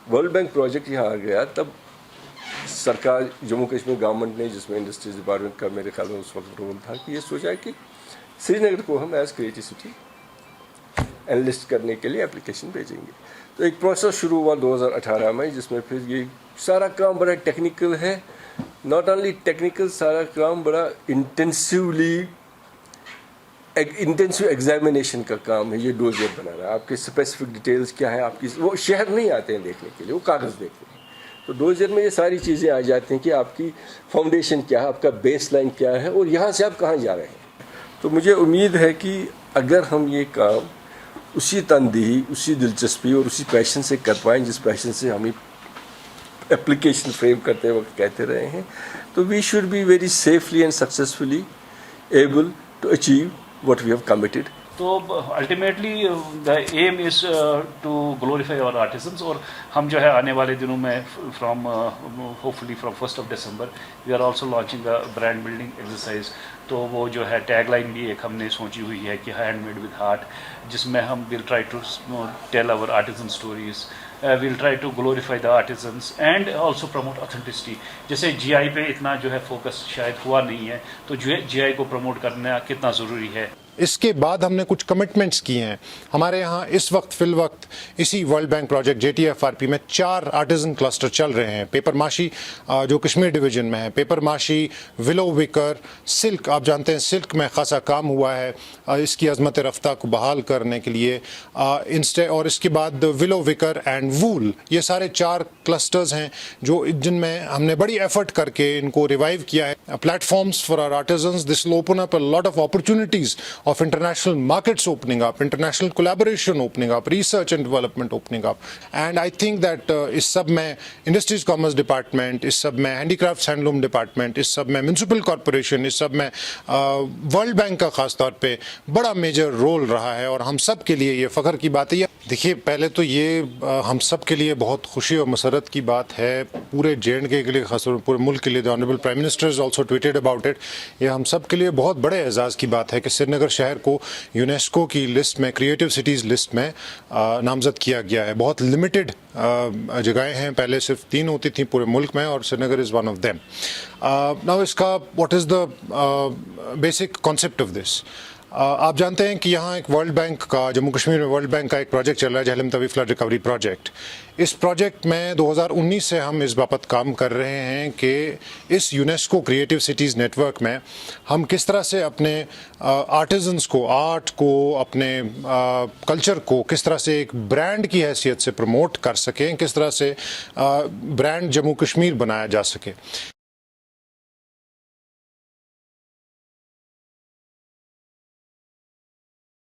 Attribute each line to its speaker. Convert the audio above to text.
Speaker 1: World bank project यहाँ आ गया तब सरकार जम्मू कश्मीर गवर्नमेंट ने, जिसमें इंडस्ट्रीज डिपार्टमेंट का मेरे ख्याल में उस वक्त रोल था, कि ये सोचा कि श्रीनगर को हम एज क्रिएटिव सिटी एनलिस्ट करने के लिए एप्लीकेशन भेजेंगे। तो एक प्रोसेस शुरू हुआ 2018 में, जिसमें फिर ये सारा काम बड़ा टेक्निकल है, नॉट ओनली टेक्निकल, सारा काम बड़ा इंटेंसिव एग्जामिनेशन का काम है। ये डोजियर बना रहा है, आपके स्पेसिफिक डिटेल्स क्या है, आपकी वो शहर नहीं आते हैं देखने के लिए, वो कागज़ देखते हैं। तो डोजियर में ये सारी चीज़ें आ जाती हैं कि आपकी फाउंडेशन क्या है, आपका बेस लाइन क्या है, और यहाँ से आप कहाँ जा रहे हैं। तो मुझे उम्मीद है कि अगर हम ये काम उसी तनदेही, उसी दिलचस्पी और उसी पैशन से कर पाएँ जिस पैशन से हम एप्लीकेशन फ्रेम करते वक्त कहते रहे हैं, तो we should be very safely and successfully able to achieve what we have committed.
Speaker 2: तो ultimately the aim is to glorify our artisans, और हम जो है आने वाले दिनों में from hopefully from 1 December we are also launching a brand building exercise. तो वो जो है टैगलाइन भी एक हमने सोची हुई है कि हैंडमेड विद हार्ट, जिसमें हम will try to tell our artisan stories, will try to glorify the artisans and also promote authenticity. जैसे जीआई पे इतना जो है फोकस शायद हुआ नहीं है, तो जो है जीआई को प्रमोट करना कितना ज़रूरी है।
Speaker 3: इसके बाद हमने कुछ कमिटमेंट्स किए हैं। हमारे यहाँ इस वक्त फिल वक्त इसी वर्ल्ड बैंक प्रोजेक्ट JTFRP में 4 आर्टिजन क्लस्टर चल रहे हैं। पेपर माशी जो कश्मीर डिवीज़न में है, पेपर माशी, विलो विकर, सिल्क, आप जानते हैं सिल्क में खासा काम हुआ है इसकी अज़मत रफ्ता को बहाल करने के लिए, और इसके बाद विलो विकर एंड वूल, ये सारे 4 क्लस्टर्स हैं जो जिनमें हमने बड़ी एफर्ट करके इनको रिवाइव किया है। Platforms for our artisans, this will open up a lot of opportunities of international markets opening up, international collaboration opening up, research and development opening up, and I think that इस सब में industries commerce department, इस सब में handicrafts handloom department, इस सब में municipal corporation, इस सब में वर्ल्ड बैंक का खास तौर पे बड़ा मेजर रोल रहा है, और हम सब के लिए ये फ़ख्र की बात है। देखिए, पहले तो ये हम सब के लिए बहुत खुशी और मसरत की बात है, पूरे JNK के लिए, खास तौर पर पूरे मुल्क के लिए। The honourable prime minister is also tweeted about it. ये हम सब के लिए बहुत बड़े एजाज़ की बात है कि श्रीनगर शहर को यूनेस्को की लिस्ट में, क्रिएटिव सिटीज़ लिस्ट में नामज़द किया गया है। बहुत लिमिटेड जगहें हैं, पहले सिर्फ 3 होती थी पूरे मुल्क में, और Srinagar is one of them. Now इसका what is the basic concept of this. आप जानते हैं कि यहाँ एक वर्ल्ड बैंक का, जम्मू कश्मीर में वर्ल्ड बैंक का एक प्रोजेक्ट चल रहा है, Jhelum Tawi flood recovery project. इस प्रोजेक्ट में 2019 से हम इस बाबत काम कर रहे हैं कि इस यूनेस्को क्रिएटिव सिटीज़ नेटवर्क में हम किस तरह से अपने आर्टिजन्स को, आर्ट को, अपने कल्चर को किस तरह से एक ब्रांड की हैसियत से प्रमोट कर सकें, किस तरह से ब्रांड जम्मू कश्मीर बनाया जा सके।